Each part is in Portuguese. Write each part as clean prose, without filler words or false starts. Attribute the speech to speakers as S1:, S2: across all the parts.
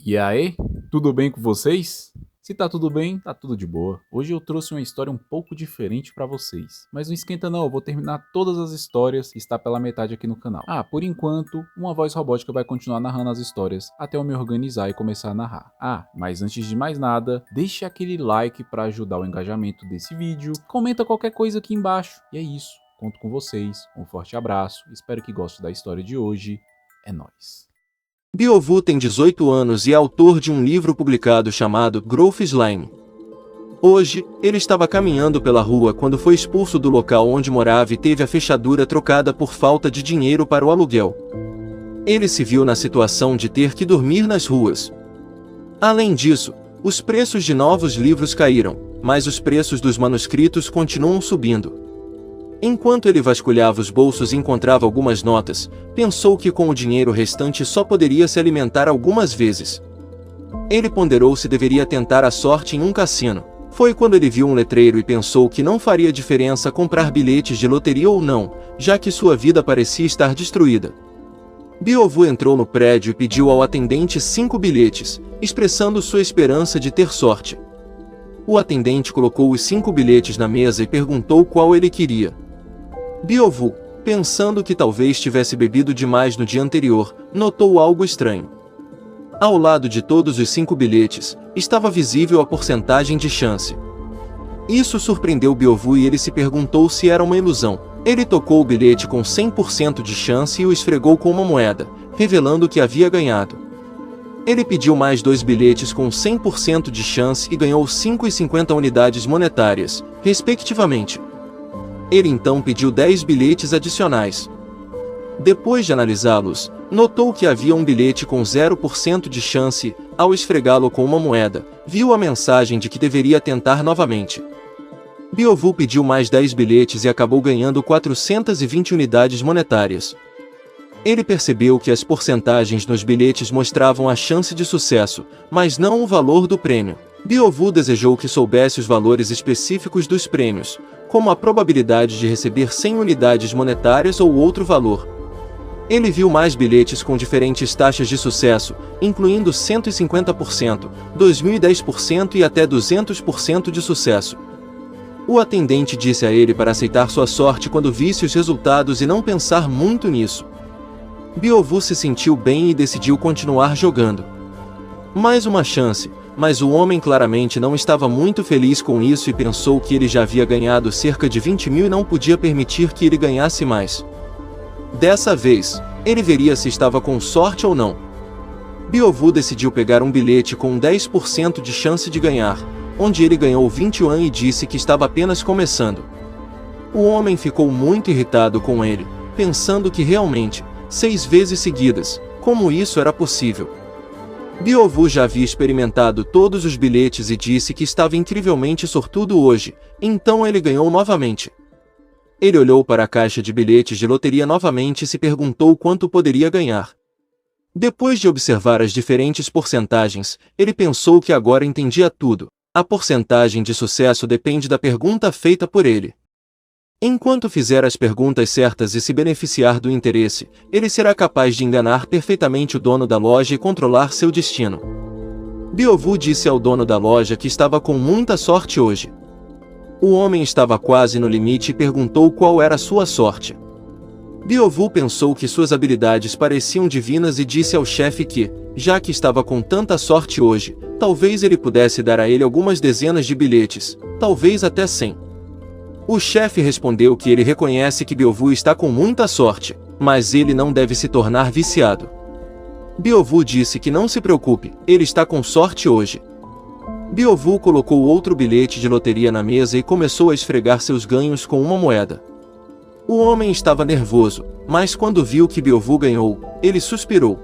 S1: E aí, tudo bem com vocês? Se tá tudo bem, tá tudo de boa. Hoje eu trouxe uma história um pouco diferente pra vocês. Mas não esquenta não, eu vou terminar todas as histórias e está pela metade aqui no canal. Por enquanto, uma voz robótica vai continuar narrando as histórias até eu me organizar e começar a narrar. Mas antes de mais nada, deixe aquele like pra ajudar o engajamento desse vídeo. Comenta qualquer coisa aqui embaixo. E é isso, conto com vocês. Um forte abraço, espero que gostem da história de hoje. É nóis.
S2: Biovu tem 18 anos e é autor de um livro publicado chamado Growth Slime. Hoje, ele estava caminhando pela rua quando foi expulso do local onde morava e teve a fechadura trocada por falta de dinheiro para o aluguel. Ele se viu na situação de ter que dormir nas ruas. Além disso, os preços de novos livros caíram, mas os preços dos manuscritos continuam subindo. Enquanto ele vasculhava os bolsos e encontrava algumas notas, pensou que com o dinheiro restante só poderia se alimentar algumas vezes. Ele ponderou se deveria tentar a sorte em um cassino. Foi quando ele viu um letreiro e pensou que não faria diferença comprar bilhetes de loteria ou não, já que sua vida parecia estar destruída. Biovu entrou no prédio e pediu ao atendente 5 bilhetes, expressando sua esperança de ter sorte. O atendente colocou os 5 bilhetes na mesa e perguntou qual ele queria. Biovu, pensando que talvez tivesse bebido demais no dia anterior, notou algo estranho. Ao lado de todos os 5 bilhetes, estava visível a porcentagem de chance. Isso surpreendeu Biovu e ele se perguntou se era uma ilusão. Ele tocou o bilhete com 100% de chance e o esfregou com uma moeda, revelando que havia ganhado. Ele pediu mais 2 bilhetes com 100% de chance e ganhou 5,50 unidades monetárias, respectivamente. Ele então pediu 10 bilhetes adicionais. Depois de analisá-los, notou que havia um bilhete com 0% de chance. Ao esfregá-lo com uma moeda, viu a mensagem de que deveria tentar novamente. Biovu pediu mais 10 bilhetes e acabou ganhando 420 unidades monetárias. Ele percebeu que as porcentagens nos bilhetes mostravam a chance de sucesso, mas não o valor do prêmio. Biovu desejou que soubesse os valores específicos dos prêmios, como a probabilidade de receber 100 unidades monetárias ou outro valor. Ele viu mais bilhetes com diferentes taxas de sucesso, incluindo 150%, 2010% e até 200% de sucesso. O atendente disse a ele para aceitar sua sorte quando visse os resultados e não pensar muito nisso. Biovu se sentiu bem e decidiu continuar jogando. Mais uma chance, mas o homem claramente não estava muito feliz com isso e pensou que ele já havia ganhado cerca de 20 mil e não podia permitir que ele ganhasse mais. Dessa vez, ele veria se estava com sorte ou não. Biovu decidiu pegar um bilhete com 10% de chance de ganhar, onde ele ganhou 20 yuan e disse que estava apenas começando. O homem ficou muito irritado com ele, pensando que realmente, 6 vezes seguidas, como isso era possível. Biovu já havia experimentado todos os bilhetes e disse que estava incrivelmente sortudo hoje, então ele ganhou novamente. Ele olhou para a caixa de bilhetes de loteria novamente e se perguntou quanto poderia ganhar. Depois de observar as diferentes porcentagens, ele pensou que agora entendia tudo. A porcentagem de sucesso depende da pergunta feita por ele. Enquanto fizer as perguntas certas e se beneficiar do interesse, ele será capaz de enganar perfeitamente o dono da loja e controlar seu destino. Biovu disse ao dono da loja que estava com muita sorte hoje. O homem estava quase no limite e perguntou qual era sua sorte. Biovu pensou que suas habilidades pareciam divinas e disse ao chefe que, já que estava com tanta sorte hoje, talvez ele pudesse dar a ele algumas dezenas de bilhetes, talvez até 100. O chefe respondeu que ele reconhece que Biovu está com muita sorte, mas ele não deve se tornar viciado. Biovu disse que não se preocupe, ele está com sorte hoje. Biovu colocou outro bilhete de loteria na mesa e começou a esfregar seus ganhos com uma moeda. O homem estava nervoso, mas quando viu que Biovu ganhou, ele suspirou.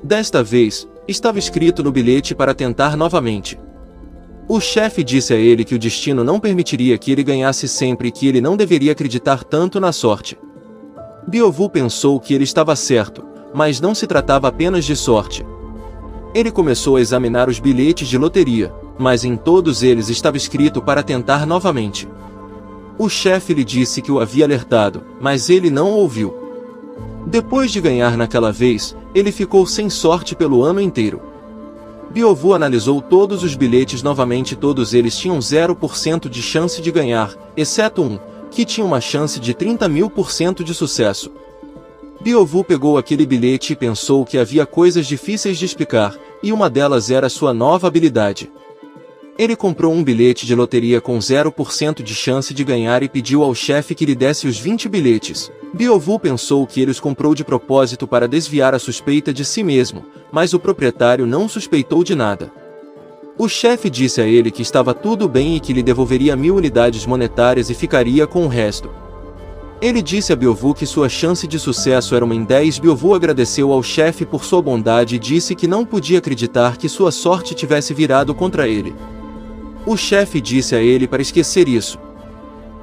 S2: Desta vez, estava escrito no bilhete para tentar novamente. O chefe disse a ele que o destino não permitiria que ele ganhasse sempre e que ele não deveria acreditar tanto na sorte. Biovu pensou que ele estava certo, mas não se tratava apenas de sorte. Ele começou a examinar os bilhetes de loteria, mas em todos eles estava escrito para tentar novamente. O chefe lhe disse que o havia alertado, mas ele não ouviu. Depois de ganhar naquela vez, ele ficou sem sorte pelo ano inteiro. Biovu analisou todos os bilhetes novamente e todos eles tinham 0% de chance de ganhar, exceto um, que tinha uma chance de 30.000% de sucesso. Biovu pegou aquele bilhete e pensou que havia coisas difíceis de explicar, e uma delas era sua nova habilidade. Ele comprou um bilhete de loteria com 0% de chance de ganhar e pediu ao chefe que lhe desse os 20 bilhetes. Biovu pensou que ele os comprou de propósito para desviar a suspeita de si mesmo, mas o proprietário não suspeitou de nada. O chefe disse a ele que estava tudo bem e que lhe devolveria 1.000 unidades monetárias e ficaria com o resto. Ele disse a Biovu que sua chance de sucesso era 1 em 10. Biovu agradeceu ao chefe por sua bondade e disse que não podia acreditar que sua sorte tivesse virado contra ele. O chefe disse a ele para esquecer isso.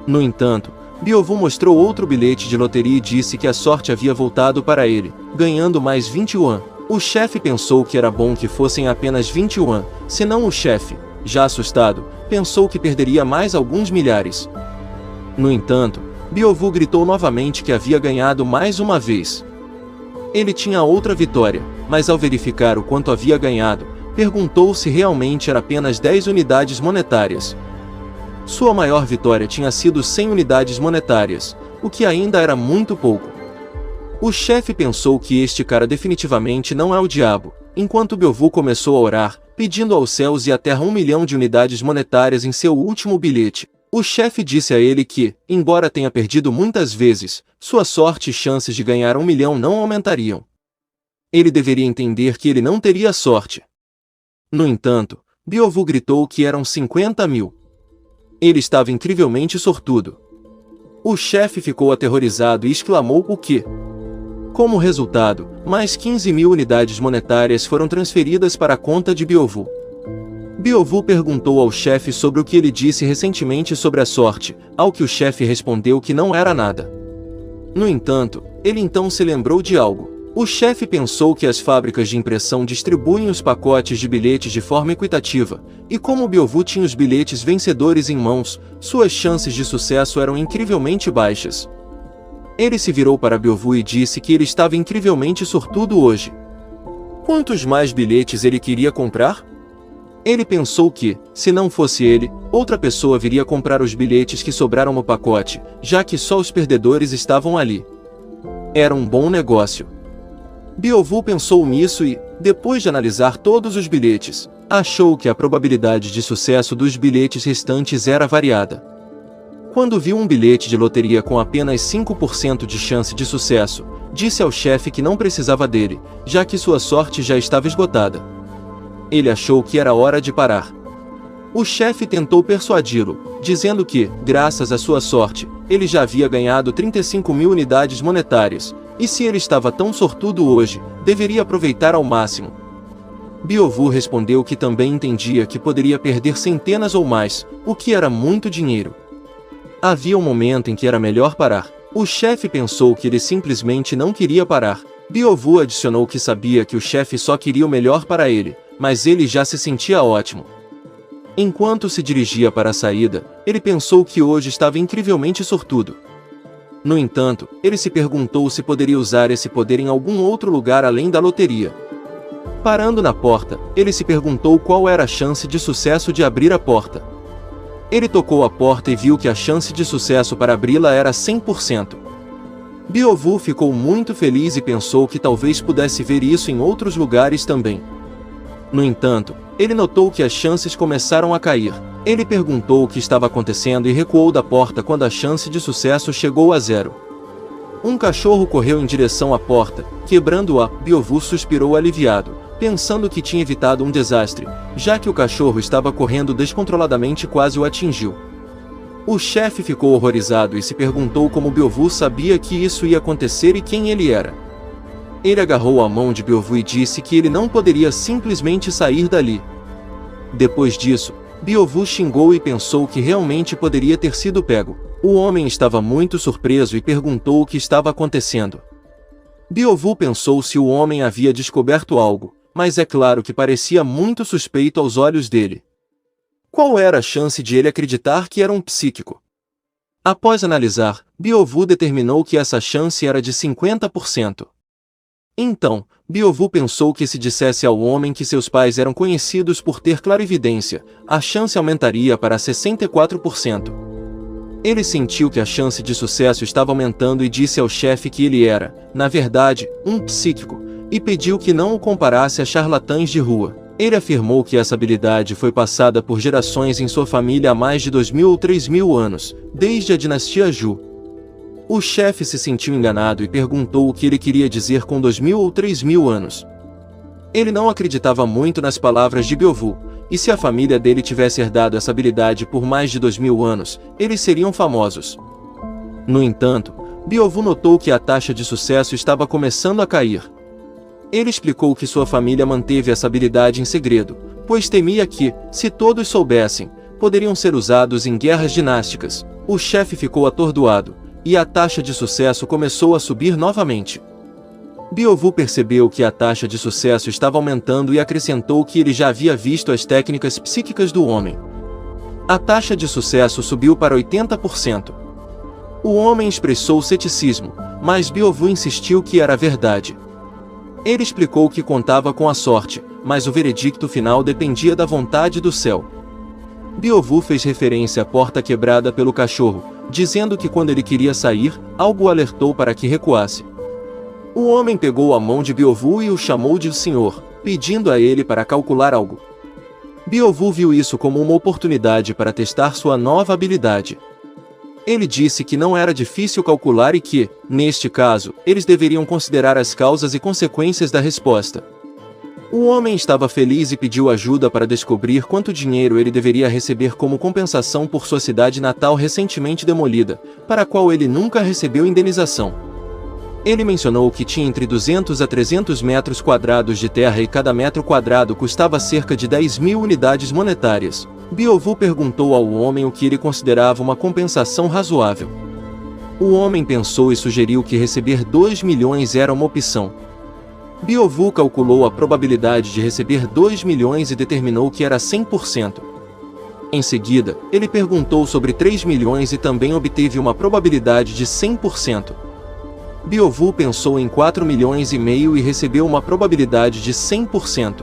S2: No entanto, Biovu mostrou outro bilhete de loteria e disse que a sorte havia voltado para ele, ganhando mais 20 yuan. O chefe pensou que era bom que fossem apenas 20 yuan, senão o chefe, já assustado, pensou que perderia mais alguns milhares. No entanto, Biovu gritou novamente que havia ganhado mais uma vez. Ele tinha outra vitória, mas ao verificar o quanto havia ganhado, perguntou se realmente era apenas 10 unidades monetárias. Sua maior vitória tinha sido 100 unidades monetárias, o que ainda era muito pouco. O chefe pensou que este cara definitivamente não é o diabo, enquanto Biovu começou a orar, pedindo aos céus e à terra 1 milhão de unidades monetárias em seu último bilhete. O chefe disse a ele que, embora tenha perdido muitas vezes, sua sorte e chances de ganhar 1 milhão não aumentariam. Ele deveria entender que ele não teria sorte. No entanto, Biovu gritou que eram 50.000. Ele estava incrivelmente sortudo. O chefe ficou aterrorizado e exclamou o quê? Como resultado, mais 15.000 unidades monetárias foram transferidas para a conta de Biovu. Biovu perguntou ao chefe sobre o que ele disse recentemente sobre a sorte, ao que o chefe respondeu que não era nada. No entanto, ele então se lembrou de algo. O chefe pensou que as fábricas de impressão distribuem os pacotes de bilhetes de forma equitativa, e como Biovu tinha os bilhetes vencedores em mãos, suas chances de sucesso eram incrivelmente baixas. Ele se virou para Biovu e disse que ele estava incrivelmente sortudo hoje. Quantos mais bilhetes ele queria comprar? Ele pensou que, se não fosse ele, outra pessoa viria comprar os bilhetes que sobraram no pacote, já que só os perdedores estavam ali. Era um bom negócio. Biovu pensou nisso e, depois de analisar todos os bilhetes, achou que a probabilidade de sucesso dos bilhetes restantes era variada. Quando viu um bilhete de loteria com apenas 5% de chance de sucesso, disse ao chefe que não precisava dele, já que sua sorte já estava esgotada. Ele achou que era hora de parar. O chefe tentou persuadi-lo, dizendo que, graças à sua sorte, ele já havia ganhado 35.000 unidades monetárias, e se ele estava tão sortudo hoje, deveria aproveitar ao máximo. Biovu respondeu que também entendia que poderia perder centenas ou mais, o que era muito dinheiro. Havia um momento em que era melhor parar. O chefe pensou que ele simplesmente não queria parar. Biovu adicionou que sabia que o chefe só queria o melhor para ele, mas ele já se sentia ótimo. Enquanto se dirigia para a saída, ele pensou que hoje estava incrivelmente sortudo. No entanto, ele se perguntou se poderia usar esse poder em algum outro lugar além da loteria. Parando na porta, ele se perguntou qual era a chance de sucesso de abrir a porta. Ele tocou a porta e viu que a chance de sucesso para abri-la era 100%. Biovu ficou muito feliz e pensou que talvez pudesse ver isso em outros lugares também. No entanto, ele notou que as chances começaram a cair. Ele perguntou o que estava acontecendo e recuou da porta quando a chance de sucesso chegou a 0. Um cachorro correu em direção à porta, quebrando-a. Biovu suspirou aliviado, pensando que tinha evitado um desastre, já que o cachorro estava correndo descontroladamente e quase o atingiu. O chefe ficou horrorizado e se perguntou como Biovu sabia que isso ia acontecer e quem ele era. Ele agarrou a mão de Biovu e disse que ele não poderia simplesmente sair dali. Depois disso, Biovu xingou e pensou que realmente poderia ter sido pego. O homem estava muito surpreso e perguntou o que estava acontecendo. Biovu pensou se o homem havia descoberto algo, mas é claro que parecia muito suspeito aos olhos dele. Qual era a chance de ele acreditar que era um psíquico? Após analisar, Biovu determinou que essa chance era de 50%. Então, Beovu pensou que se dissesse ao homem que seus pais eram conhecidos por ter clarividência, a chance aumentaria para 64%. Ele sentiu que a chance de sucesso estava aumentando e disse ao chefe que ele era, na verdade, um psíquico, e pediu que não o comparasse a charlatães de rua. Ele afirmou que essa habilidade foi passada por gerações em sua família há mais de 2.000 ou 3.000 anos, desde a dinastia Zhou. O chefe se sentiu enganado e perguntou o que ele queria dizer com 2.000 ou 3.000 anos. Ele não acreditava muito nas palavras de Beovu, e se a família dele tivesse herdado essa habilidade por mais de 2.000 anos, eles seriam famosos. No entanto, Beovu notou que a taxa de sucesso estava começando a cair. Ele explicou que sua família manteve essa habilidade em segredo, pois temia que, se todos soubessem, poderiam ser usados em guerras dinásticas. O chefe ficou atordoado, e a taxa de sucesso começou a subir novamente. Beovu percebeu que a taxa de sucesso estava aumentando e acrescentou que ele já havia visto as técnicas psíquicas do homem. A taxa de sucesso subiu para 80%. O homem expressou ceticismo, mas Beovu insistiu que era verdade. Ele explicou que contava com a sorte, mas o veredicto final dependia da vontade do céu. Beovu fez referência à porta quebrada pelo cachorro, dizendo que quando ele queria sair, algo o alertou para que recuasse. O homem pegou a mão de Beovu e o chamou de senhor, pedindo a ele para calcular algo. Beovu viu isso como uma oportunidade para testar sua nova habilidade. Ele disse que não era difícil calcular e que, neste caso, eles deveriam considerar as causas e consequências da resposta. O homem estava feliz e pediu ajuda para descobrir quanto dinheiro ele deveria receber como compensação por sua cidade natal recentemente demolida, para a qual ele nunca recebeu indenização. Ele mencionou que tinha entre 200 a 300 metros quadrados de terra e cada metro quadrado custava cerca de 10.000 unidades monetárias. Beovu perguntou ao homem o que ele considerava uma compensação razoável. O homem pensou e sugeriu que receber 2 milhões era uma opção. Beovu calculou a probabilidade de receber 2 milhões e determinou que era 100%. Em seguida, ele perguntou sobre 3 milhões e também obteve uma probabilidade de 100%. Beovu pensou em 4 milhões e meio e recebeu uma probabilidade de 100%.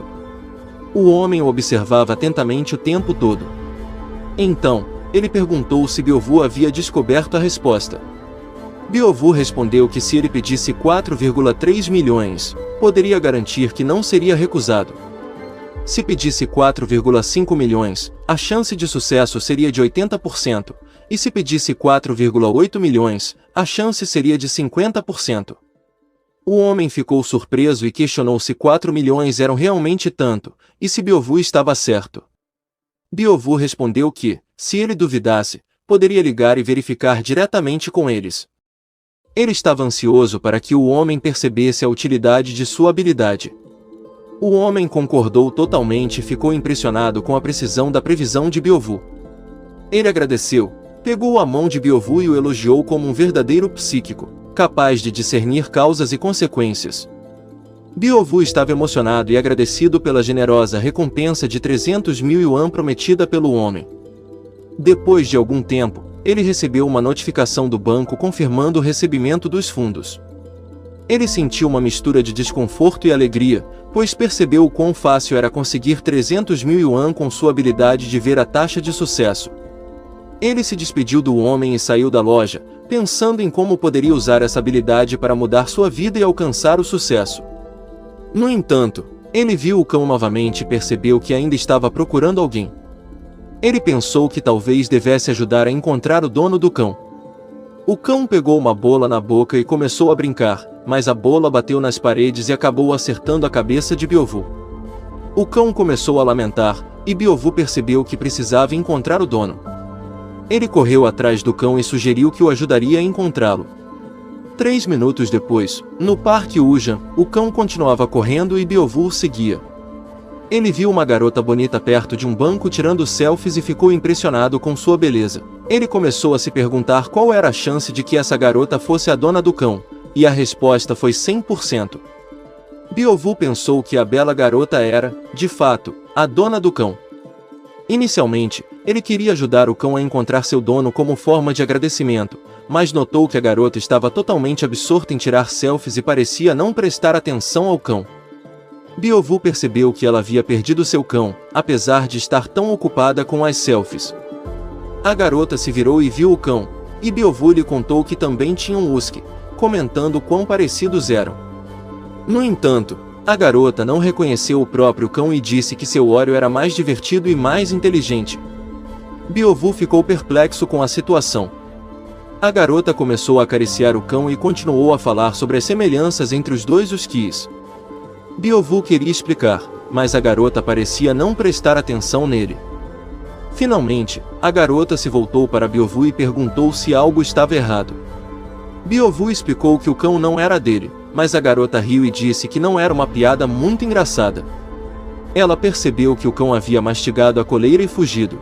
S2: O homem o observava atentamente o tempo todo. Então, ele perguntou se Beovu havia descoberto a resposta. Beovu respondeu que se ele pedisse 4,3 milhões, poderia garantir que não seria recusado. Se pedisse 4,5 milhões, a chance de sucesso seria de 80%, e se pedisse 4,8 milhões, a chance seria de 50%. O homem ficou surpreso e questionou se 4 milhões eram realmente tanto, e se Beovu estava certo. Beovu respondeu que, se ele duvidasse, poderia ligar e verificar diretamente com eles. Ele estava ansioso para que o homem percebesse a utilidade de sua habilidade. O homem concordou totalmente e ficou impressionado com a precisão da previsão de Beovu. Ele agradeceu, pegou a mão de Beovu e o elogiou como um verdadeiro psíquico, capaz de discernir causas e consequências. Beovu estava emocionado e agradecido pela generosa recompensa de 300.000 yuan prometida pelo homem. Depois de algum tempo, ele recebeu uma notificação do banco confirmando o recebimento dos fundos. Ele sentiu uma mistura de desconforto e alegria, pois percebeu o quão fácil era conseguir 300.000 yuan com sua habilidade de ver a taxa de sucesso. Ele se despediu do homem e saiu da loja, pensando em como poderia usar essa habilidade para mudar sua vida e alcançar o sucesso. No entanto, ele viu o cão novamente e percebeu que ainda estava procurando alguém. Ele pensou que talvez devesse ajudar a encontrar o dono do cão. O cão pegou uma bola na boca e começou a brincar, mas a bola bateu nas paredes e acabou acertando a cabeça de Beovu. O cão começou a lamentar, e Beovu percebeu que precisava encontrar o dono. Ele correu atrás do cão e sugeriu que o ajudaria a encontrá-lo. 3 minutos depois, no Parque Ujan, o cão continuava correndo e Beovu o seguia. Ele viu uma garota bonita perto de um banco tirando selfies e ficou impressionado com sua beleza. Ele começou a se perguntar qual era a chance de que essa garota fosse a dona do cão, e a resposta foi 100%. Beovu pensou que a bela garota era, de fato, a dona do cão. Inicialmente, Ele queria ajudar o cão a encontrar seu dono como forma de agradecimento, mas notou que a garota estava totalmente absorta em tirar selfies e parecia não prestar atenção ao cão. Biovu percebeu que ela havia perdido seu cão, apesar de estar tão ocupada com as selfies. A garota se virou e viu o cão, e Biovu lhe contou que também tinha um husky, comentando quão parecidos eram. No entanto, a garota não reconheceu o próprio cão e disse que seu Oreo era mais divertido e mais inteligente. Biovu ficou perplexo com a situação. A garota começou a acariciar o cão e continuou a falar sobre as semelhanças entre os dois huskies. Biovu queria explicar, mas a garota parecia não prestar atenção nele. Finalmente, a garota se voltou para Biovu e perguntou se algo estava errado. Biovu explicou que o cão não era dele, mas a garota riu e disse que não era uma piada muito engraçada. Ela percebeu que o cão havia mastigado a coleira e fugido.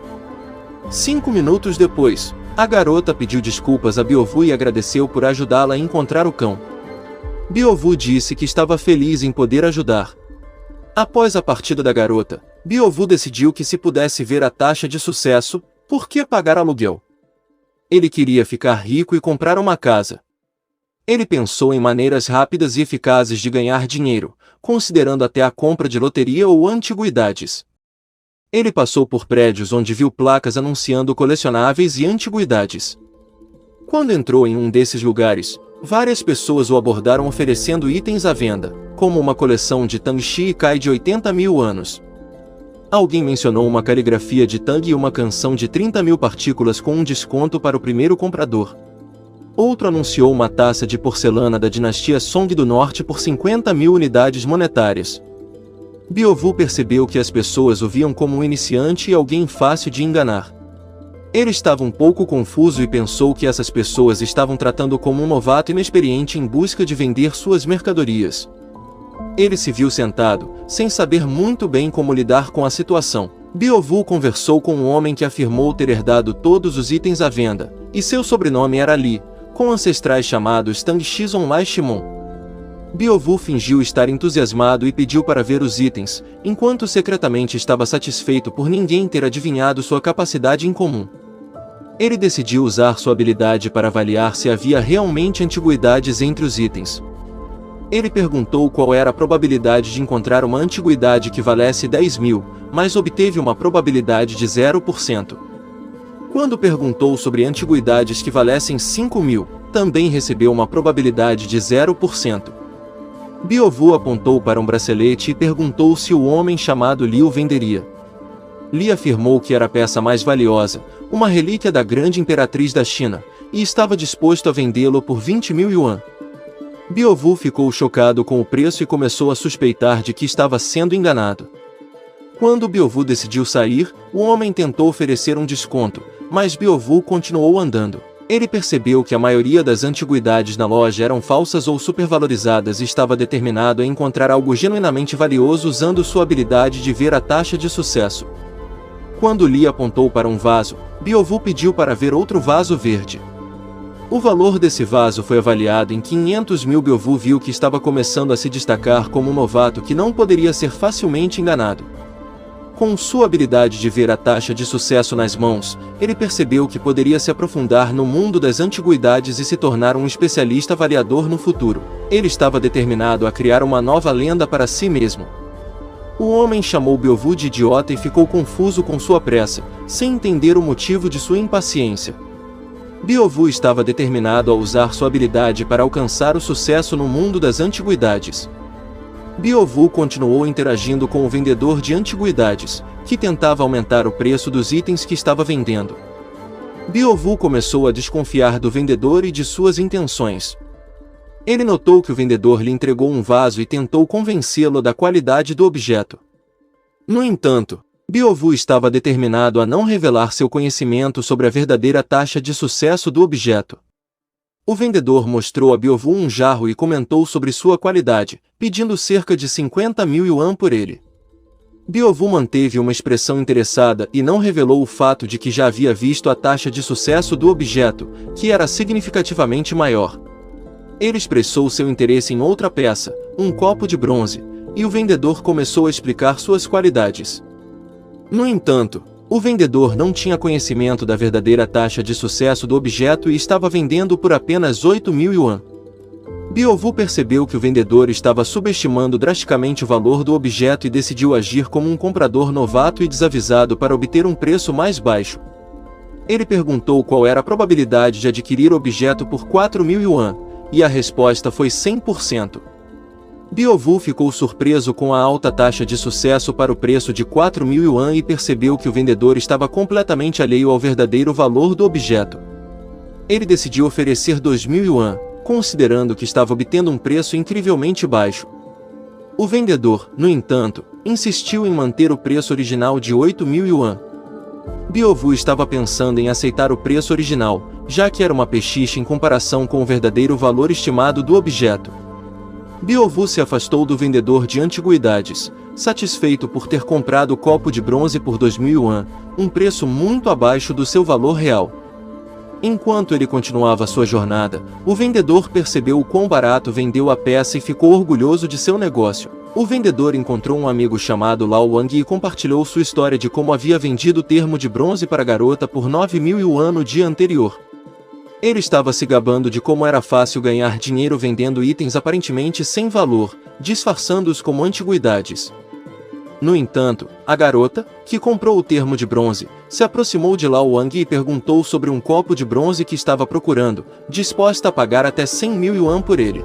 S2: 5 minutos depois, a garota pediu desculpas a Biovu e agradeceu por ajudá-la a encontrar o cão. Biovu disse que estava feliz em poder ajudar. Após a partida da garota, Biovu decidiu que se pudesse ver a taxa de sucesso, por que pagar aluguel? Ele queria ficar rico e comprar uma casa. Ele pensou em maneiras rápidas e eficazes de ganhar dinheiro, considerando até a compra de loteria ou antiguidades. Ele passou por prédios onde viu placas anunciando colecionáveis e antiguidades. Quando entrou em um desses lugares, várias pessoas o abordaram oferecendo itens à venda, como uma coleção de Tang Shikai de 80 mil anos. Alguém mencionou uma caligrafia de Tang e uma canção de 30 mil partículas com um desconto para o primeiro comprador. Outro anunciou uma taça de porcelana da dinastia Song do Norte por 50 mil unidades monetárias. Biovu percebeu que as pessoas o viam como um iniciante e alguém fácil de enganar. Ele estava um pouco confuso e pensou que essas pessoas estavam tratando como um novato inexperiente em busca de vender suas mercadorias. Ele se viu sentado, sem saber muito bem como lidar com a situação. Biovu conversou com um homem que afirmou ter herdado todos os itens à venda, e seu sobrenome era Li, com ancestrais chamados Tang Shizon Lai Shimon. Biovu fingiu estar entusiasmado e pediu para ver os itens, enquanto secretamente estava satisfeito por ninguém ter adivinhado sua capacidade em comum. Ele decidiu usar sua habilidade para avaliar se havia realmente antiguidades entre os itens. Ele perguntou qual era a probabilidade de encontrar uma antiguidade que valesse 10 mil, mas obteve uma probabilidade de 0%. Quando perguntou sobre antiguidades que valessem 5 mil, também recebeu uma probabilidade de 0%. Biovu apontou para um bracelete e perguntou se o homem chamado Li o venderia. Li afirmou que era a peça mais valiosa, uma relíquia da grande imperatriz da China, e estava disposto a vendê-lo por 20 mil yuan. Biovu ficou chocado com o preço e começou a suspeitar de que estava sendo enganado. Quando Biovu decidiu sair, o homem tentou oferecer um desconto, mas Biovu continuou andando. Ele percebeu que a maioria das antiguidades na loja eram falsas ou supervalorizadas e estava determinado a encontrar algo genuinamente valioso usando sua habilidade de ver a taxa de sucesso. Quando Li apontou para um vaso, Biovu pediu para ver outro vaso verde. O valor desse vaso foi avaliado em 500 mil. Biovu viu que estava começando a se destacar como um novato que não poderia ser facilmente enganado. Com sua habilidade de ver a taxa de sucesso nas mãos, ele percebeu que poderia se aprofundar no mundo das antiguidades e se tornar um especialista avaliador no futuro. Ele estava determinado a criar uma nova lenda para si mesmo. O homem chamou Biovu de idiota e ficou confuso com sua pressa, sem entender o motivo de sua impaciência. Biovu estava determinado a usar sua habilidade para alcançar o sucesso no mundo das antiguidades. Biovu continuou interagindo com o vendedor de antiguidades, que tentava aumentar o preço dos itens que estava vendendo. Biovu começou a desconfiar do vendedor e de suas intenções. Ele notou que o vendedor lhe entregou um vaso e tentou convencê-lo da qualidade do objeto. No entanto, Biovu estava determinado a não revelar seu conhecimento sobre a verdadeira taxa de sucesso do objeto. O vendedor mostrou a Biovu um jarro e comentou sobre sua qualidade, pedindo cerca de 50 mil yuan por ele. Biovu manteve uma expressão interessada e não revelou o fato de que já havia visto a taxa de sucesso do objeto, que era significativamente maior. Ele expressou seu interesse em outra peça, um copo de bronze, e o vendedor começou a explicar suas qualidades. No entanto, O vendedor não tinha conhecimento da verdadeira taxa de sucesso do objeto e estava vendendo por apenas 8.000 yuan. Biovu percebeu que o vendedor estava subestimando drasticamente o valor do objeto e decidiu agir como um comprador novato e desavisado para obter um preço mais baixo. Ele perguntou qual era a probabilidade de adquirir o objeto por 4.000 yuan, e a resposta foi 100%. Biovu ficou surpreso com a alta taxa de sucesso para o preço de 4.000 yuan e percebeu que o vendedor estava completamente alheio ao verdadeiro valor do objeto. Ele decidiu oferecer 2.000 yuan, considerando que estava obtendo um preço incrivelmente baixo. O vendedor, no entanto, insistiu em manter o preço original de 8.000 yuan. Biovu estava pensando em aceitar o preço original, já que era uma pechiche em comparação com o verdadeiro valor estimado do objeto. Biovu se afastou do vendedor de antiguidades, satisfeito por ter comprado o copo de bronze por 2.000 yuan, um preço muito abaixo do seu valor real. Enquanto ele continuava sua jornada, o vendedor percebeu o quão barato vendeu a peça e ficou orgulhoso de seu negócio. O vendedor encontrou um amigo chamado Lao Wang e compartilhou sua história de como havia vendido o termo de bronze para a garota por 9.000 yuan no dia anterior. Ele estava se gabando de como era fácil ganhar dinheiro vendendo itens aparentemente sem valor, disfarçando-os como antiguidades. No entanto, a garota, que comprou o termo de bronze, se aproximou de Lao Wang e perguntou sobre um copo de bronze que estava procurando, disposta a pagar até 100.000 yuan por ele.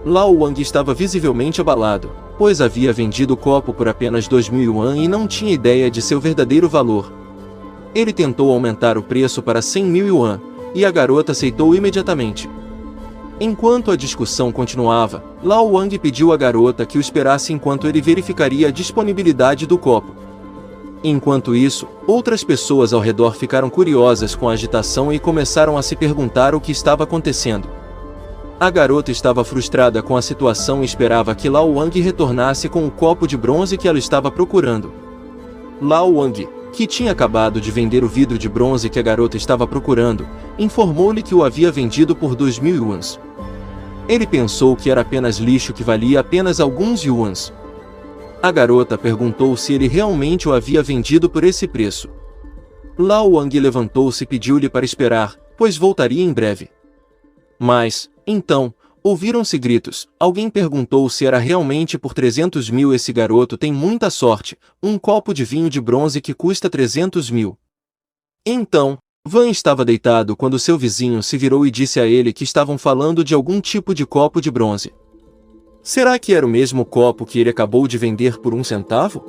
S2: Lao Wang estava visivelmente abalado, pois havia vendido o copo por apenas 2.000 yuan e não tinha ideia de seu verdadeiro valor. Ele tentou aumentar o preço para 100.000 yuan, e a garota aceitou imediatamente. Enquanto a discussão continuava, Lao Wang pediu à garota que o esperasse enquanto ele verificaria a disponibilidade do copo. Enquanto isso, outras pessoas ao redor ficaram curiosas com a agitação e começaram a se perguntar o que estava acontecendo. A garota estava frustrada com a situação e esperava que Lao Wang retornasse com o copo de bronze que ela estava procurando. Lao Wang, que tinha acabado de vender o vidro de bronze que a garota estava procurando, informou-lhe que o havia vendido por 2.000 yuans. Ele pensou que era apenas lixo que valia apenas alguns yuans. A garota perguntou se ele realmente o havia vendido por esse preço. Lao Wang levantou-se e pediu-lhe para esperar, pois voltaria em breve. Mas, então, ouviram-se gritos. Alguém perguntou se era realmente por 300.000. Esse garoto tem muita sorte, um copo de vinho de bronze que custa 300.000. Então, Van estava deitado quando seu vizinho se virou e disse a ele que estavam falando de algum tipo de copo de bronze. Será que era o mesmo copo que ele acabou de vender por 1 centavo?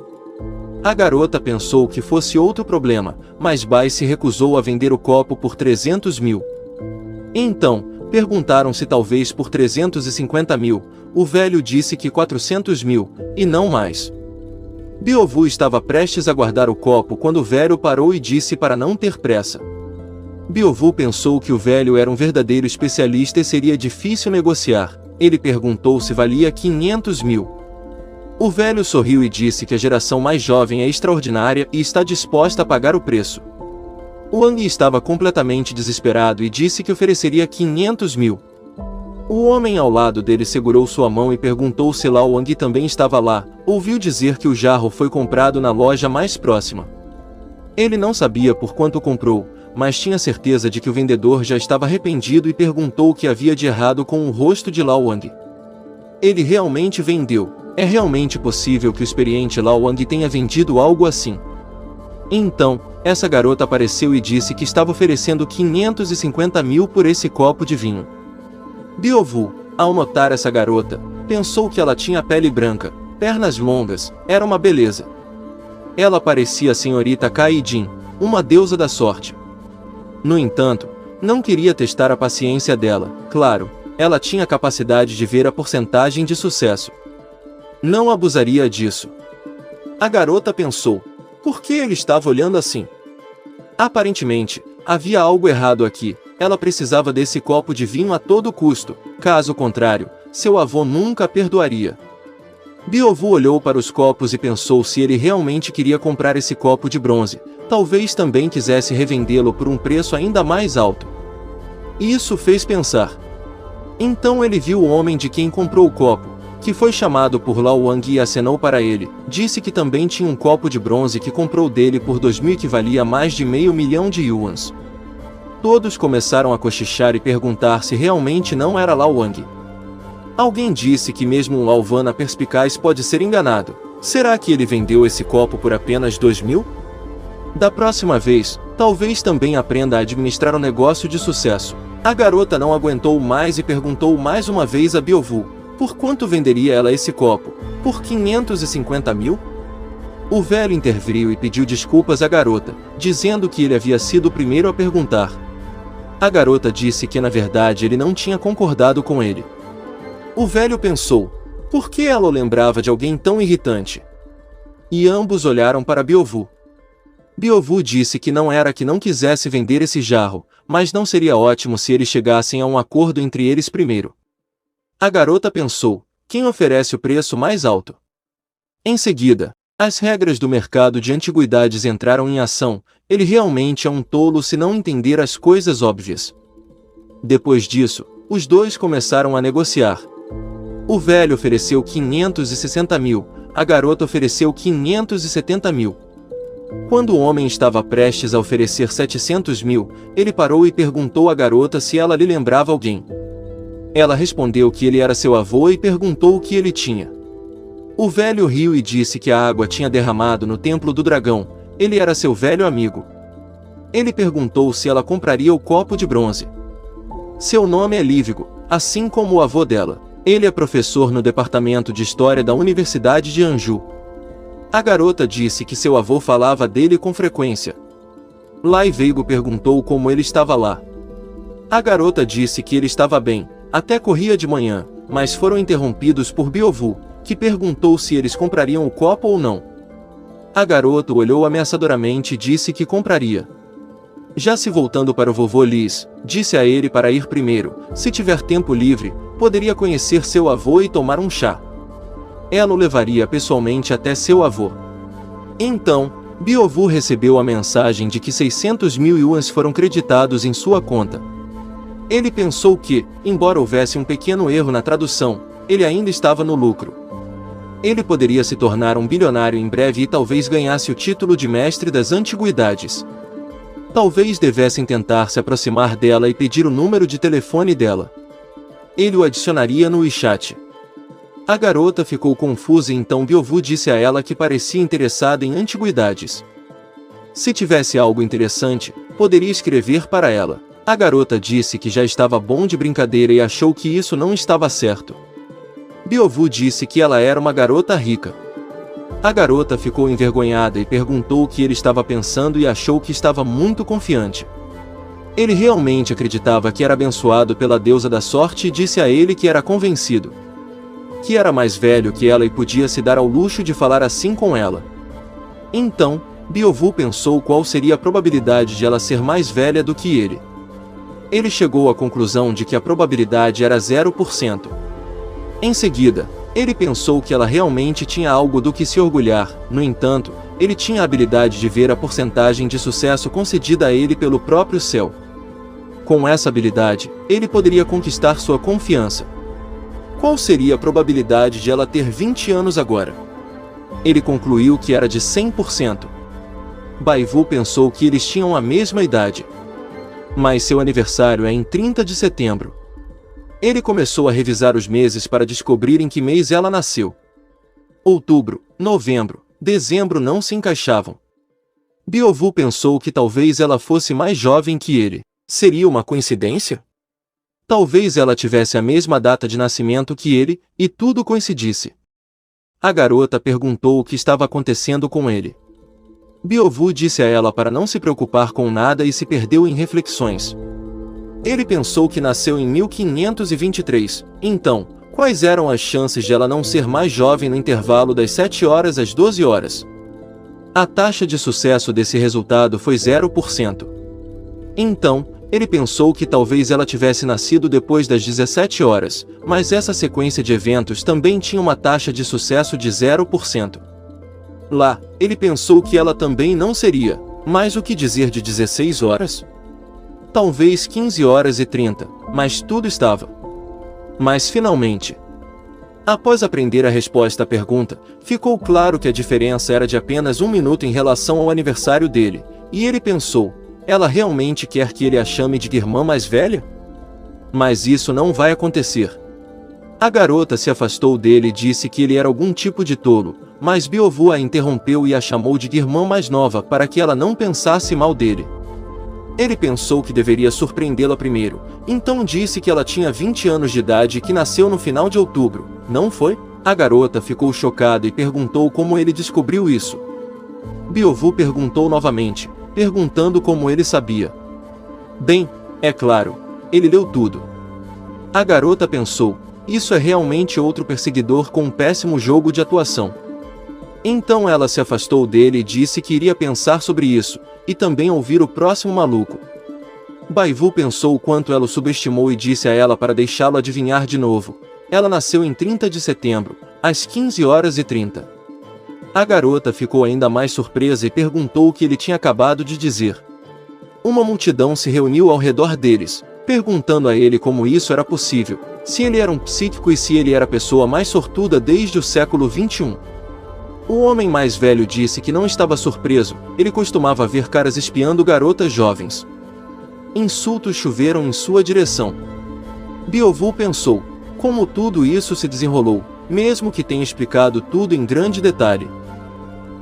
S2: A garota pensou que fosse outro problema, mas Bai se recusou a vender o copo por 300.000. Então, perguntaram se talvez por 350.000, o velho disse que 400.000, e não mais. Biovu estava prestes a guardar o copo quando o velho parou e disse para não ter pressa. Biovu pensou que o velho era um verdadeiro especialista e seria difícil negociar. Ele perguntou se valia 500.000. O velho sorriu e disse que a geração mais jovem é extraordinária e está disposta a pagar o preço. Wang estava completamente desesperado e disse que ofereceria 500.000. O homem ao lado dele segurou sua mão e perguntou se Lao Wang também estava lá. Ouviu dizer que o jarro foi comprado na loja mais próxima. Ele não sabia por quanto comprou, mas tinha certeza de que o vendedor já estava arrependido e perguntou o que havia de errado com o rosto de Lao Wang. Ele realmente vendeu. É realmente possível que o experiente Lao Wang tenha vendido algo assim. Então, essa garota apareceu e disse que estava oferecendo 550.000 por esse copo de vinho. Biovu, ao notar essa garota, pensou que ela tinha pele branca, pernas longas, era uma beleza. Ela parecia a senhorita Kaijin, uma deusa da sorte. No entanto, não queria testar a paciência dela. Claro, ela tinha a capacidade de ver a porcentagem de sucesso. Não abusaria disso. A garota pensou. Por que ele estava olhando assim? Aparentemente, havia algo errado aqui. Ela precisava desse copo de vinho a todo custo. Caso contrário, seu avô nunca a perdoaria. Biovu olhou para os copos e pensou se ele realmente queria comprar esse copo de bronze. Talvez também quisesse revendê-lo por um preço ainda mais alto. Isso fez pensar. Então ele viu o homem de quem comprou o copo, que foi chamado por Lao Wang e acenou para ele, disse que também tinha um copo de bronze que comprou dele por 2.000 que valia mais de meio milhão de yuans. Todos começaram a cochichar e perguntar se realmente não era Lao Wang. Alguém disse que mesmo um Laovana perspicaz pode ser enganado. Será que ele vendeu esse copo por apenas 2.000? Da próxima vez, talvez também aprenda a administrar um negócio de sucesso. A garota não aguentou mais e perguntou mais uma vez a Biovu. Por quanto venderia ela esse copo? Por 550.000? O velho interveio e pediu desculpas à garota, dizendo que ele havia sido o primeiro a perguntar. A garota disse que na verdade ele não tinha concordado com ele. O velho pensou, por que ela o lembrava de alguém tão irritante? E ambos olharam para Biovu. Biovu disse que não era que não quisesse vender esse jarro, mas não seria ótimo se eles chegassem a um acordo entre eles primeiro. A garota pensou, quem oferece o preço mais alto? Em seguida, as regras do mercado de antiguidades entraram em ação. Ele realmente é um tolo se não entender as coisas óbvias. Depois disso, os dois começaram a negociar. O velho ofereceu 560.000, a garota ofereceu 570.000. Quando o homem estava prestes a oferecer 700.000, ele parou e perguntou à garota se ela lhe lembrava alguém. Ela respondeu que ele era seu avô e perguntou o que ele tinha. O velho riu e disse que a água tinha derramado no templo do dragão. Ele era seu velho amigo. Ele perguntou se ela compraria o copo de bronze. Seu nome é Lívigo, assim como o avô dela. Ele é professor no departamento de História da Universidade de Anju. A garota disse que seu avô falava dele com frequência. Lai Veigo perguntou como ele estava lá. A garota disse que ele estava bem, até corria de manhã, mas foram interrompidos por Biovu, que perguntou se eles comprariam o copo ou não. A garota olhou ameaçadoramente e disse que compraria. Já se voltando para o vovô Liz, disse a ele para ir primeiro, se tiver tempo livre, poderia conhecer seu avô e tomar um chá. Ela o levaria pessoalmente até seu avô. Então, Biovu recebeu a mensagem de que 600.000 yuans foram creditados em sua conta. Ele pensou que, embora houvesse um pequeno erro na tradução, ele ainda estava no lucro. Ele poderia se tornar um bilionário em breve e talvez ganhasse o título de mestre das antiguidades. Talvez devessem tentar se aproximar dela e pedir o número de telefone dela. Ele o adicionaria no WeChat. A garota ficou confusa e então Biovu disse a ela que parecia interessada em antiguidades. Se tivesse algo interessante, poderia escrever para ela. A garota disse que já estava bom de brincadeira e achou que isso não estava certo. Biovu disse que ela era uma garota rica. A garota ficou envergonhada e perguntou o que ele estava pensando e achou que estava muito confiante. Ele realmente acreditava que era abençoado pela deusa da sorte e disse a ele que era convencido. Que era mais velho que ela e podia se dar ao luxo de falar assim com ela. Então, Biovu pensou qual seria a probabilidade de ela ser mais velha do que ele. Ele chegou à conclusão de que a probabilidade era 0%. Em seguida, ele pensou que ela realmente tinha algo do que se orgulhar. No entanto, ele tinha a habilidade de ver a porcentagem de sucesso concedida a ele pelo próprio céu. Com essa habilidade, ele poderia conquistar sua confiança. Qual seria a probabilidade de ela ter 20 anos agora? Ele concluiu que era de 100%. Baivu pensou que eles tinham a mesma idade. Mas seu aniversário é em 30 de setembro. Ele começou a revisar os meses para descobrir em que mês ela nasceu. Outubro, novembro, dezembro não se encaixavam. Biovu pensou que talvez ela fosse mais jovem que ele. Seria uma coincidência? Talvez ela tivesse a mesma data de nascimento que ele, e tudo coincidisse. A garota perguntou o que estava acontecendo com ele. Biovu disse a ela para não se preocupar com nada e se perdeu em reflexões. Ele pensou que nasceu em 1523, então, quais eram as chances de ela não ser mais jovem no intervalo das 7 horas às 12 horas? A taxa de sucesso desse resultado foi 0%. Então, ele pensou que talvez ela tivesse nascido depois das 17 horas, mas essa sequência de eventos também tinha uma taxa de sucesso de 0%. Lá, ele pensou que ela também não seria, mas o que dizer de 16 horas? Talvez 15 horas e 30, mas tudo estava. Mas finalmente, Após aprender a resposta à pergunta, ficou claro que a diferença era de apenas 1 minuto em relação ao aniversário dele, e ele pensou, ela realmente quer que ele a chame de irmã mais velha? Mas isso não vai acontecer. A garota se afastou dele e disse que ele era algum tipo de tolo, mas Beovu a interrompeu e a chamou de irmã mais nova para que ela não pensasse mal dele. Ele pensou que deveria surpreendê-la primeiro, então disse que ela tinha 20 anos de idade e que nasceu no final de outubro, não foi? A garota ficou chocada e perguntou como ele descobriu isso. Beovu perguntou novamente, perguntando como ele sabia. Bem, é claro, ele leu tudo. A garota pensou, isso é realmente outro perseguidor com um péssimo jogo de atuação. Então ela se afastou dele e disse que iria pensar sobre isso, e também ouvir o próximo maluco. Baivu pensou o quanto ela o subestimou e disse a ela para deixá-lo adivinhar de novo. Ela nasceu em 30 de setembro, às 15h30. A garota ficou ainda mais surpresa e perguntou o que ele tinha acabado de dizer. Uma multidão se reuniu ao redor deles, perguntando a ele como isso era possível, se ele era um psíquico e se ele era a pessoa mais sortuda desde o século XXI. O homem mais velho disse que não estava surpreso, ele costumava ver caras espiando garotas jovens. Insultos choveram em sua direção. Beovu pensou, como tudo isso se desenrolou, mesmo que tenha explicado tudo em grande detalhe.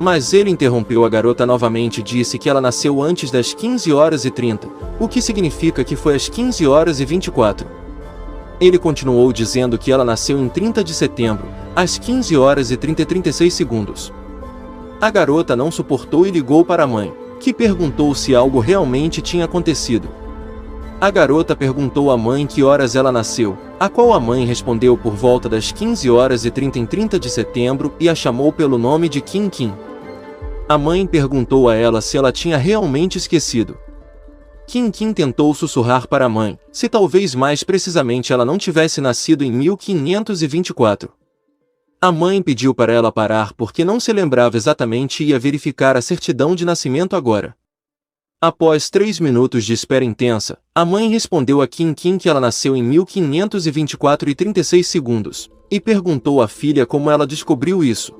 S2: Mas ele interrompeu a garota novamente e disse que ela nasceu antes das 15h30, o que significa que foi às 15h24. Ele continuou dizendo que ela nasceu em 30 de setembro, às 15h36. A garota não suportou e ligou para a mãe, que perguntou se algo realmente tinha acontecido. A garota perguntou à mãe que horas ela nasceu, a qual a mãe respondeu por volta das 15h30 em 30 de setembro e a chamou pelo nome de Kim Kim. A mãe perguntou a ela se ela tinha realmente esquecido. Kim Kim tentou sussurrar para a mãe, se talvez mais precisamente ela não tivesse nascido em 1524. A mãe pediu para ela parar porque não se lembrava exatamente e ia verificar a certidão de nascimento agora. Após 3 minutos de espera intensa, a mãe respondeu a Kim Kim que ela nasceu em 1524 e 36 segundos, e perguntou à filha como ela descobriu isso.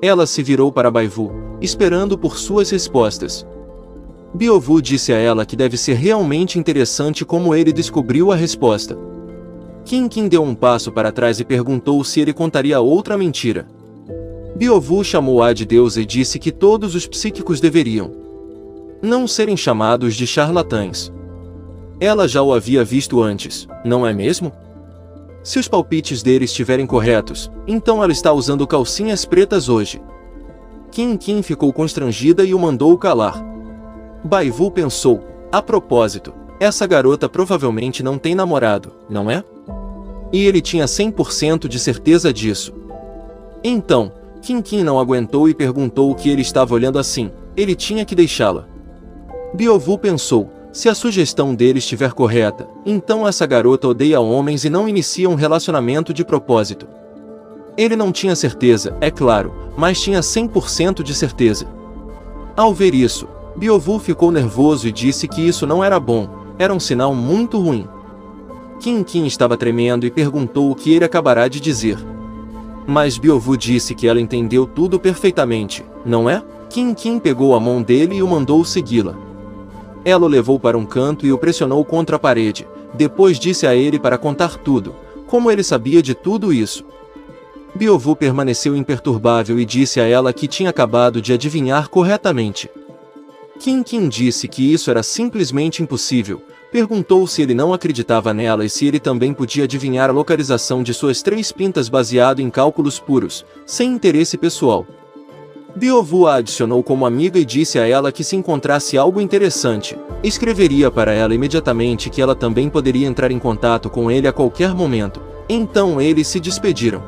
S2: Ela se virou para Baivu, esperando por suas respostas. Beovu disse a ela que deve ser realmente interessante como ele descobriu a resposta. Kim Kim deu um passo para trás e perguntou se ele contaria outra mentira. Beovu chamou-a de deusa e disse que todos os psíquicos deveriam não serem chamados de charlatães. Ela já o havia visto antes, não é mesmo? Se os palpites dele estiverem corretos, então ela está usando calcinhas pretas hoje. Kim Kim ficou constrangida e o mandou calar. Baivu pensou, a propósito, essa garota provavelmente não tem namorado, não é? E ele tinha 100% de certeza disso. Então, Kim Kim não aguentou e perguntou o que ele estava olhando assim, ele tinha que deixá-la. Beovu pensou, se a sugestão dele estiver correta, então essa garota odeia homens e não inicia um relacionamento de propósito. Ele não tinha certeza, é claro, mas tinha 100% de certeza. Ao ver isso, Beovu ficou nervoso e disse que isso não era bom, era um sinal muito ruim. Kim Kim estava tremendo e perguntou o que ele acabará de dizer. Mas Beovu disse que ela entendeu tudo perfeitamente, não é? Kim Kim pegou a mão dele e o mandou segui-la. Ela o levou para um canto e o pressionou contra a parede, depois disse a ele para contar tudo, como ele sabia de tudo isso. Beovu permaneceu imperturbável e disse a ela que tinha acabado de adivinhar corretamente. Kim Kim disse que isso era simplesmente impossível, perguntou se ele não acreditava nela e se ele também podia adivinhar a localização de suas 3 pintas baseado em cálculos puros, sem interesse pessoal. Beovu a adicionou como amiga e disse a ela que se encontrasse algo interessante, escreveria para ela imediatamente que ela também poderia entrar em contato com ele a qualquer momento. Então eles se despediram.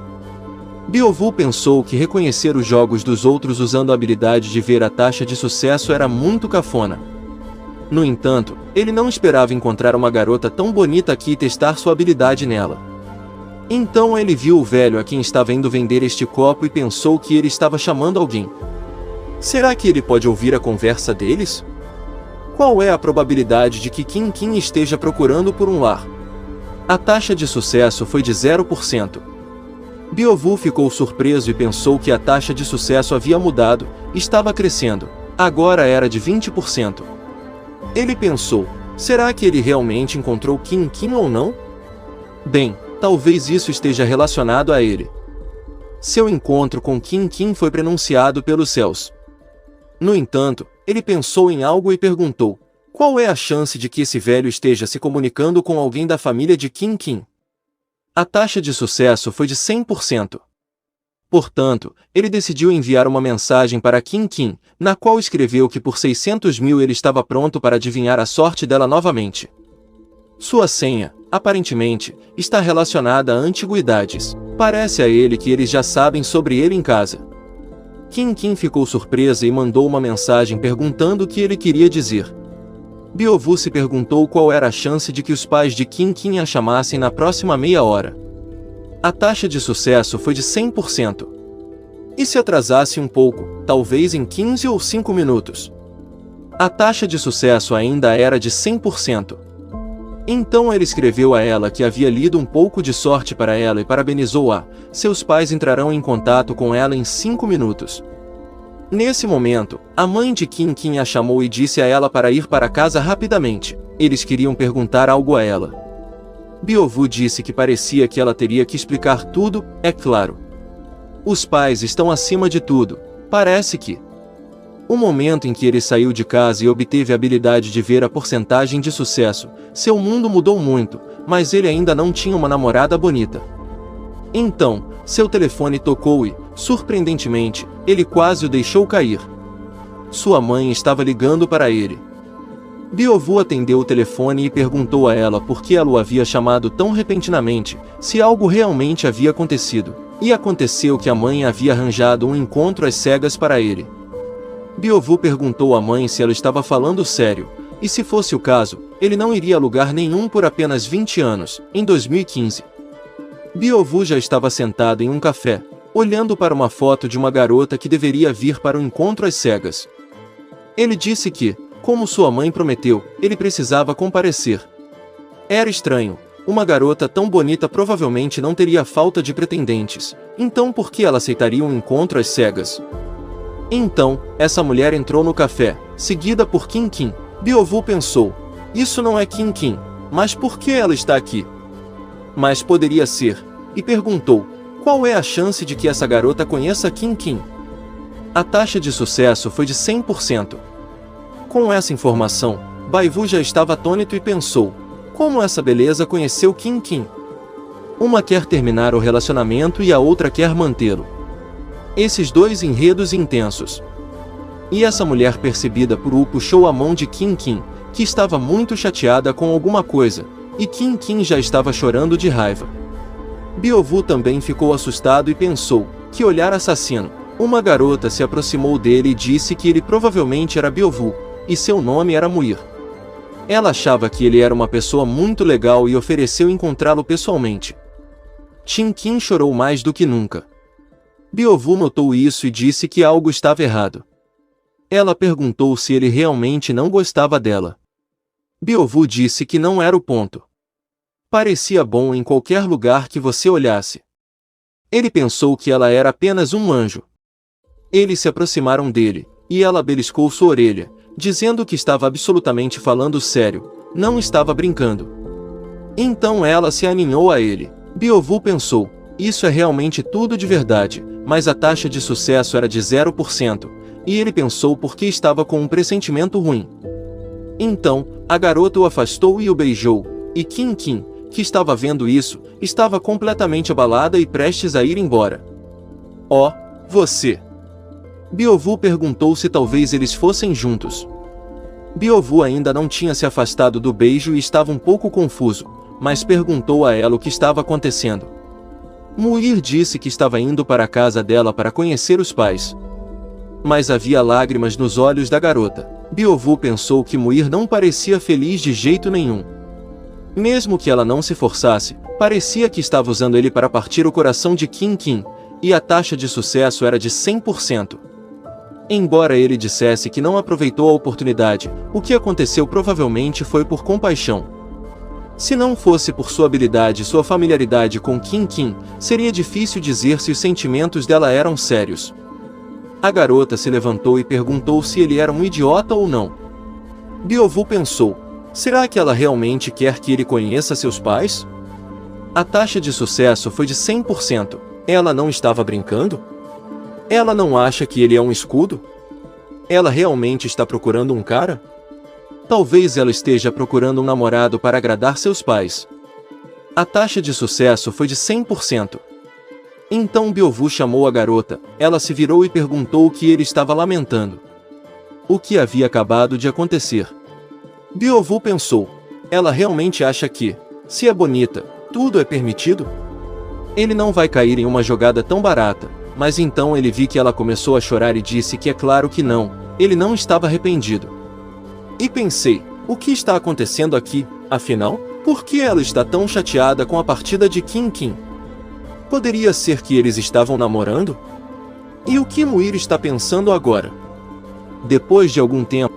S2: Beovu pensou que reconhecer os jogos dos outros usando a habilidade de ver a taxa de sucesso era muito cafona. No entanto, ele não esperava encontrar uma garota tão bonita aqui e testar sua habilidade nela. Então ele viu o velho a quem estava indo vender este copo e pensou que ele estava chamando alguém. Será que ele pode ouvir a conversa deles? Qual é a probabilidade de que Kim Kim esteja procurando por um lar? A taxa de sucesso foi de 0%. Biovu ficou surpreso e pensou que a taxa de sucesso havia mudado, estava crescendo. Agora era de 20%. Ele pensou, será que ele realmente encontrou Kim Kim ou não? Bem, talvez isso esteja relacionado a ele. Seu encontro com Kim Kim foi prenunciado pelos céus. No entanto, ele pensou em algo e perguntou, qual é a chance de que esse velho esteja se comunicando com alguém da família de Kim Kim? A taxa de sucesso foi de 100%. Portanto, ele decidiu enviar uma mensagem para Kim Kim, na qual escreveu que por 600 mil ele estava pronto para adivinhar a sorte dela novamente. Sua senha, aparentemente, está relacionada a antiguidades. Parece a ele que eles já sabem sobre ele em casa. Kim Kim ficou surpresa e mandou uma mensagem perguntando o que ele queria dizer. Biovu se perguntou qual era a chance de que os pais de Kim Kim a chamassem na próxima meia hora. A taxa de sucesso foi de 100%. E se atrasasse um pouco, talvez em 15 ou 5 minutos? A taxa de sucesso ainda era de 100%. Então ele escreveu a ela que havia lido um pouco de sorte para ela e parabenizou-a. Seus pais entrarão em contato com ela em 5 minutos. Nesse momento, a mãe de Kim Kim a chamou e disse a ela para ir para casa rapidamente. Eles queriam perguntar algo a ela. Biovu disse que parecia que ela teria que explicar tudo, é claro. Os pais estão acima de tudo, parece que. O momento em que ele saiu de casa e obteve a habilidade de ver a porcentagem de sucesso, seu mundo mudou muito, mas ele ainda não tinha uma namorada bonita. Então, seu telefone tocou e, surpreendentemente, ele quase o deixou cair. Sua mãe estava ligando para ele. Biovu atendeu o telefone e perguntou a ela por que ela o havia chamado tão repentinamente, se algo realmente havia acontecido. E aconteceu que a mãe havia arranjado um encontro às cegas para ele. Biovu perguntou à mãe se ela estava falando sério, e se fosse o caso, ele não iria a lugar nenhum por apenas 20 anos, em 2015. Biovu já estava sentado em um café, olhando para uma foto de uma garota que deveria vir para o encontro às cegas. Ele disse que, como sua mãe prometeu, ele precisava comparecer. Era estranho, uma garota tão bonita provavelmente não teria falta de pretendentes, então por que ela aceitaria um encontro às cegas? Então, essa mulher entrou no café, seguida por Kim Kim. Biovu pensou, isso não é Kim Kim, mas por que ela está aqui? Mas poderia ser, e perguntou, qual é a chance de que essa garota conheça Kim Kim? A taxa de sucesso foi de 100%. Com essa informação, Baivu já estava atônito e pensou, como essa beleza conheceu Kim Kim? Uma quer terminar o relacionamento e a outra quer mantê-lo. Esses dois enredos intensos. E essa mulher percebida por U puxou a mão de Kim Kim, que estava muito chateada com alguma coisa, e Kim Kim já estava chorando de raiva. Biovu também ficou assustado e pensou, que olhar assassino. Uma garota se aproximou dele e disse que ele provavelmente era Biovu, e seu nome era Muir. Ela achava que ele era uma pessoa muito legal e ofereceu encontrá-lo pessoalmente. Kim Kim chorou mais do que nunca. Biovu notou isso e disse que algo estava errado. Ela perguntou se ele realmente não gostava dela. Biovu disse que não era o ponto. Parecia bom em qualquer lugar que você olhasse. Ele pensou que ela era apenas um anjo. Eles se aproximaram dele, e ela beliscou sua orelha, dizendo que estava absolutamente falando sério, não estava brincando. Então ela se aninhou a ele. Biovu pensou, isso é realmente tudo de verdade, mas a taxa de sucesso era de 0%, e ele pensou porque estava com um pressentimento ruim. Então, a garota o afastou e o beijou, e Kim Kim, que estava vendo isso, estava completamente abalada e prestes a ir embora. Oh, você! Biovu perguntou se talvez eles fossem juntos. Biovu ainda não tinha se afastado do beijo e estava um pouco confuso, mas perguntou a ela o que estava acontecendo. Muir disse que estava indo para a casa dela para conhecer os pais. Mas havia lágrimas nos olhos da garota. Biovu pensou que Muir não parecia feliz de jeito nenhum. Mesmo que ela não se forçasse, parecia que estava usando ele para partir o coração de Kim Kim, e a taxa de sucesso era de 100%. Embora ele dissesse que não aproveitou a oportunidade, o que aconteceu provavelmente foi por compaixão. Se não fosse por sua habilidade e sua familiaridade com Kim Kim, seria difícil dizer se os sentimentos dela eram sérios. A garota se levantou e perguntou se ele era um idiota ou não. Byovu pensou, será que ela realmente quer que ele conheça seus pais? A taxa de sucesso foi de 100%. Ela não estava brincando? Ela não acha que ele é um escudo? Ela realmente está procurando um cara? Talvez ela esteja procurando um namorado para agradar seus pais. A taxa de sucesso foi de 100%. Então Byovu chamou a garota, ela se virou e perguntou o que ele estava lamentando. O que havia acabado de acontecer? Byovu pensou, ela realmente acha que, se é bonita, tudo é permitido? Ele não vai cair em uma jogada tão barata, mas então ele viu que ela começou a chorar e disse que é claro que não, ele não estava arrependido. E pensei, o que está acontecendo aqui, afinal? Por que ela está tão chateada com a partida de Kim Kim? Poderia ser que eles estavam namorando? E o que Muir está pensando agora? Depois de algum tempo,